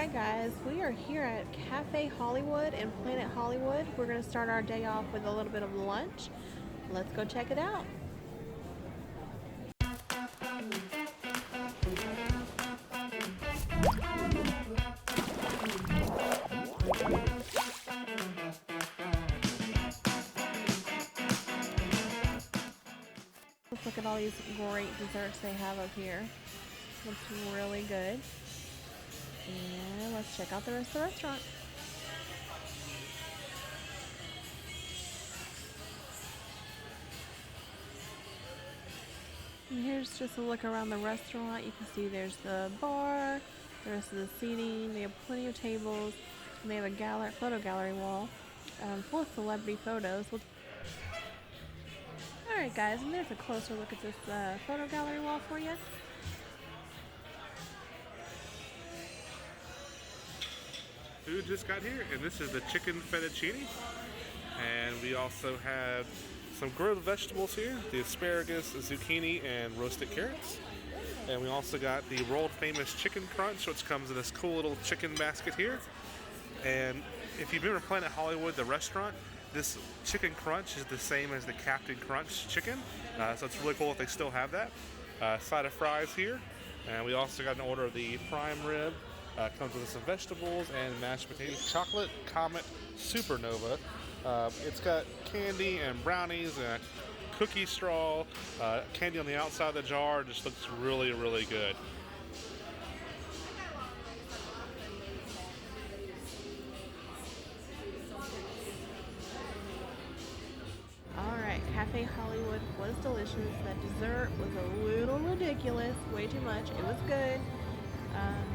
Alright guys, we are here at Café Hollywood in Planet Hollywood. We're going to start our day off with a little bit of lunch. Let's go check it out. Let's look at all these great desserts they have up here. Looks really good. And let's check out the rest of the restaurant. And here's just a look around the restaurant. You can see there's the bar, the rest of the seating. They have plenty of tables. And they have a photo gallery wall full of celebrity photos. Alright guys, and there's a closer look at this photo gallery wall for you. Food just got here, and this is the chicken fettuccine, and we also have some grilled vegetables here, the asparagus, zucchini, and roasted carrots. And we also got the world famous chicken crunch, which comes in this cool little chicken basket here. And if you've been to Planet Hollywood, the restaurant, this chicken crunch is the same as the Captain Crunch chicken, so it's really cool if they still have that. Side of fries here, and we also got an order of the prime rib. Comes with some vegetables and mashed potatoes. Chocolate Comet Supernova. It's got candy and brownies and cookie straw. Candy on the outside of the jar. Just looks really, really good. Alright, Cafe Hollywood was delicious. That dessert was a little ridiculous, way too much. It was good,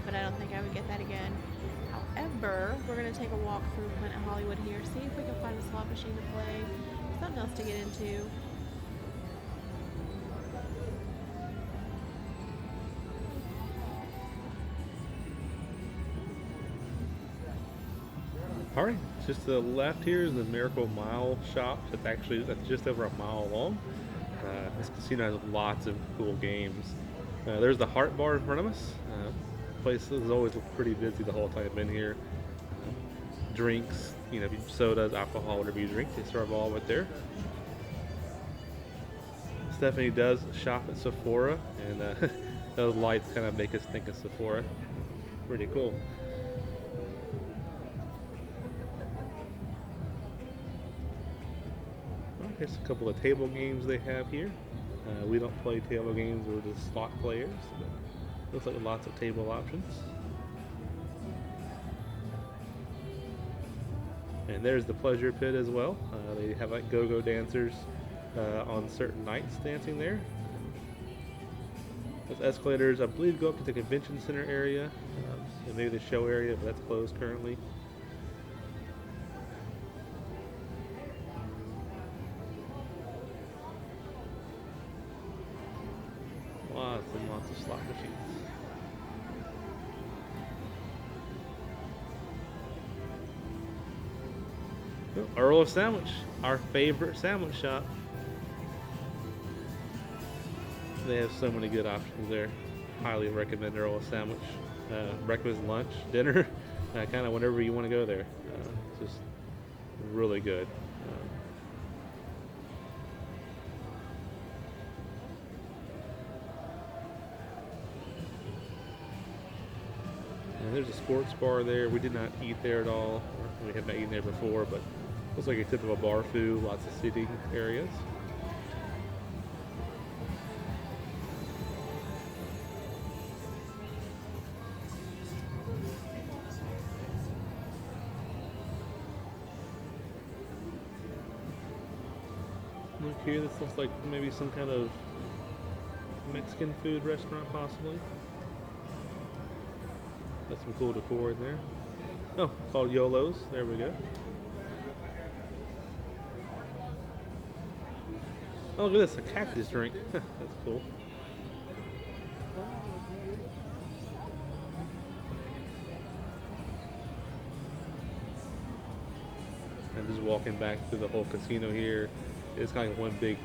but I don't think I would get that again. However, we're going to take a walk through Planet Hollywood here, see if we can find a slot machine to play, something else to get into. Alright, just to the left here is the Miracle Mile shop. That's just over a mile long. This casino has lots of cool games. There's the Heart Bar in front of us. Place is always pretty busy the whole time I've been here. Drinks, sodas, alcohol, whatever you drink, they serve all right there. Stephanie does shop at Sephora, and those lights kind of make us think of Sephora. Pretty cool. Here's a couple of table games they have here. We don't play table games, we're just slot players, but looks like lots of table options. And there's the pleasure pit as well. They have like go-go dancers on certain nights dancing there. Those escalators, I believe, go up to the convention center area, and maybe the show area, but that's closed currently. Lots and lots of slot machines. Earl of Sandwich, our favorite sandwich shop. They have so many good options there. Highly recommend Earl of Sandwich. Breakfast, lunch, dinner, kind of whenever you want to go there. It's just really good. And there's a sports bar there. We did not eat there at all. We have not eaten there before, but looks like a typical bar food, lots of seating areas. Look here, this looks like maybe some kind of Mexican food restaurant, possibly. That's some cool decor in there. Oh, called YOLO's. There we go. Oh, look at this, a cactus drink. That's cool. And just walking back through the whole casino here. It's kind of like one big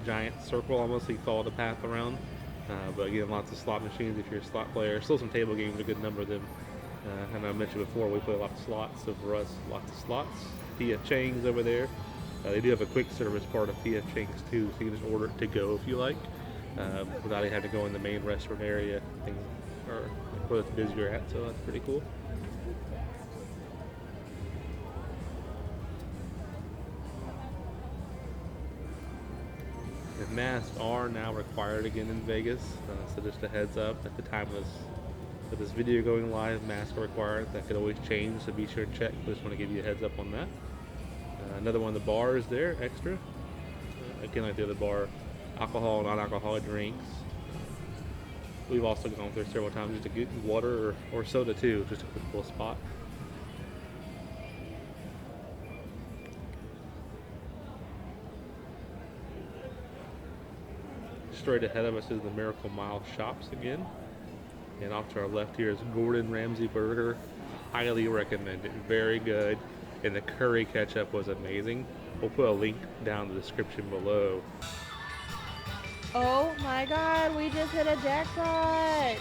giant circle almost, so you follow the path around. But again, lots of slot machines if you're a slot player. Still some table games, a good number of them. And I mentioned before, we play a lot of slots, so for us, lots of slots. P.F. Chang's over there. They do have a quick service part of P.F. Chang's too, so you can just order it to go if you like, without having to go in the main restaurant area thing, or where it's busier at, so that's pretty cool. And masks are now required again in Vegas, so just a heads up, at the time of this video going live, masks are required. That could always change, so be sure to check. But just want to give you a heads up on that. Another one of the bars there, extra. Again, like the other bar, alcohol, non-alcoholic drinks. We've also gone through several times just to get water or soda too, just a quick little spot. Straight ahead of us is the Miracle Mile Shops again. And off to our left here is Gordon Ramsay Burger. Highly recommend it. Very good. And the curry ketchup was amazing. We'll put a link down in the description below. Oh my god, we just hit a jackpot!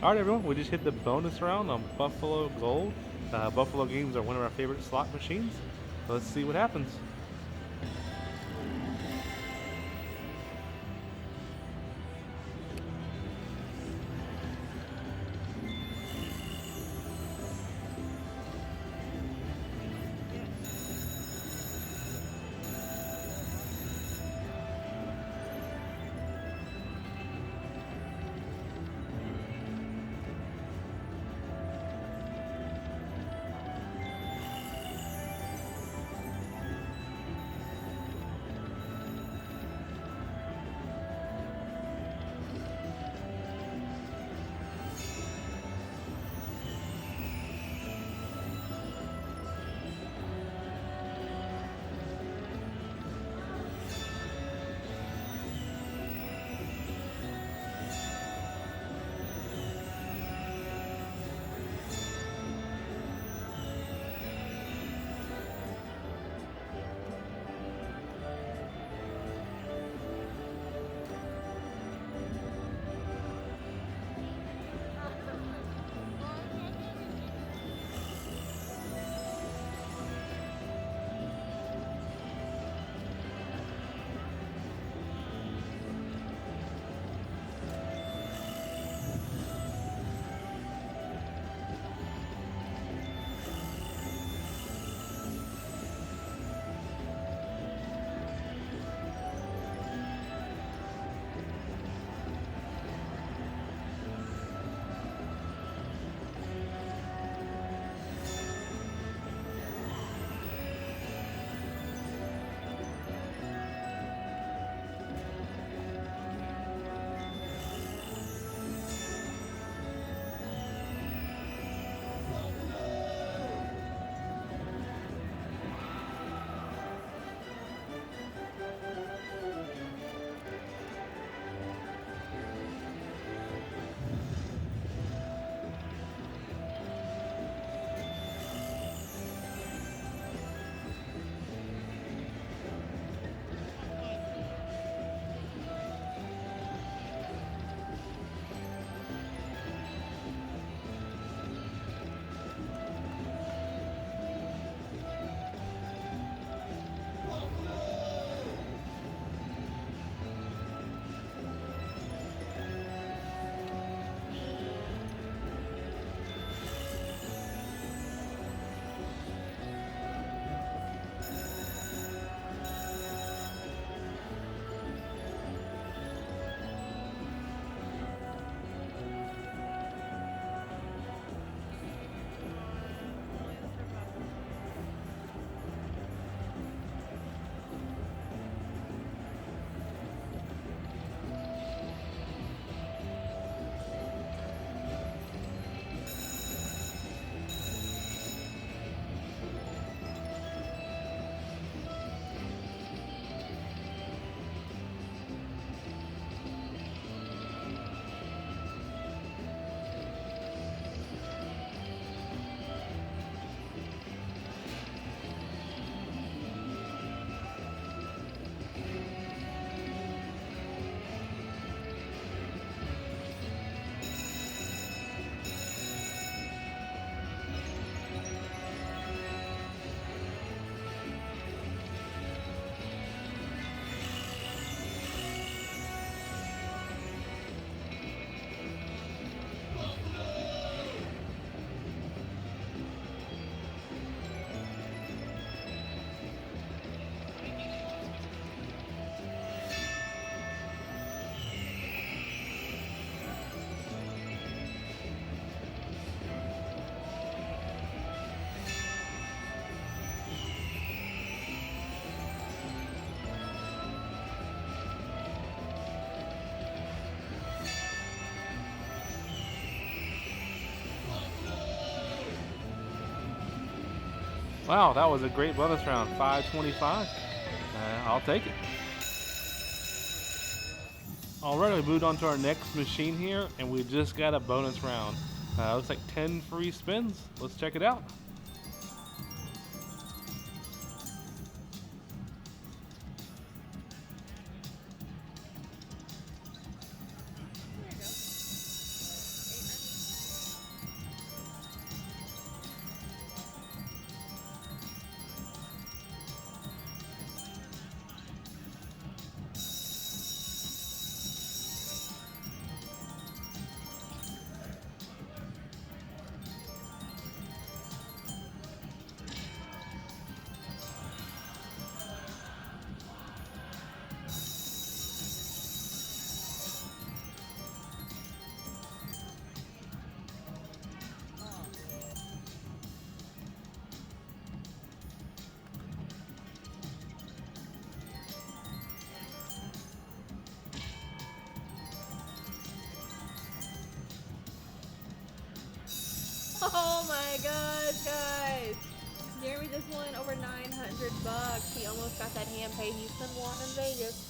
All right, everyone, we just hit the bonus round on Buffalo Gold. Buffalo games are one of our favorite slot machines. So let's see what happens. Wow, that was a great bonus round. 525. I'll take it. Alright, we moved on to our next machine here, and we just got a bonus round. Looks like 10 free spins. Let's check it out. Oh my gosh, guys! Jeremy just won over $900. He almost got that hand pay he's been wanting in Vegas.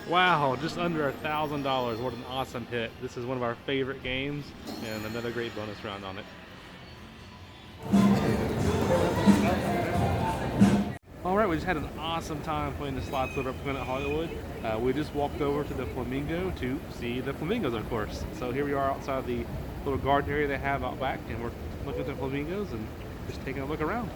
Wow, just under $1,000. What an awesome hit. This is one of our favorite games and another great bonus round on it. Alright, we just had an awesome time playing the slots over at Planet Hollywood. We just walked over to the Flamingo to see the flamingos, of course. So here we are outside the little garden area they have out back, and we're looking at the flamingos and just taking a look around.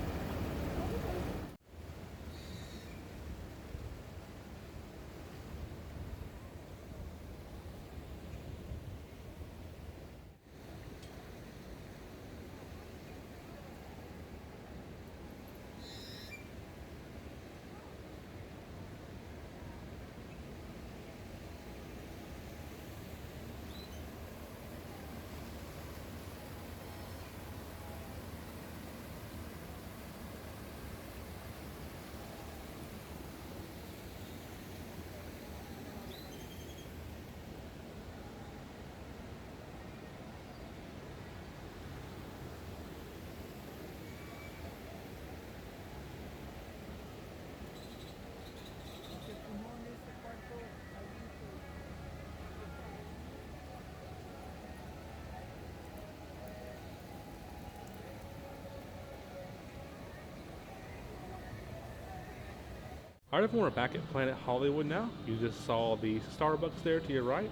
Alright everyone, we're back at Planet Hollywood now. You just saw the Starbucks there to your right.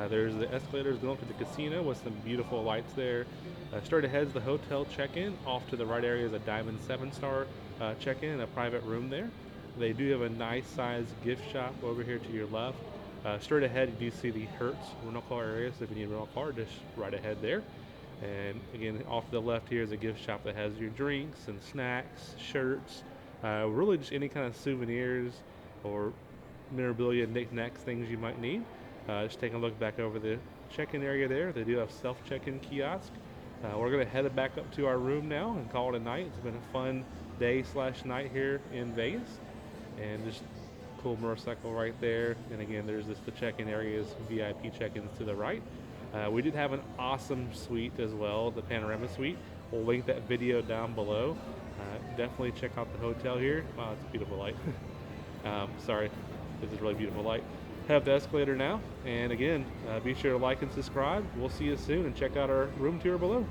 There's the escalators going to the casino with some beautiful lights there. Straight ahead is the hotel check-in. Off to the right area is a Diamond 7-star check-in and a private room there. They do have a nice sized gift shop over here to your left. Straight ahead you do see the Hertz rental car area, so if you need a rental car, just right ahead there. And again, off to the left here is a gift shop that has your drinks and snacks, shirts, really just any kind of souvenirs or memorabilia, knickknacks, things you might need. Just taking a look back over the check-in area there. They do have self-check-in kiosk. We're going to head back up to our room now and call it a night. It's been a fun day/night here in Vegas. And just cool motorcycle right there. And again, there's just the check-in areas, VIP check-ins to the right. We did have an awesome suite as well, the Panorama suite. We'll link that video down below. Definitely check out the hotel here. Wow, it's a beautiful light. Sorry, this is really beautiful light. Head up the escalator now, and again, be sure to like and subscribe. We'll see you soon, and check out our room tour below.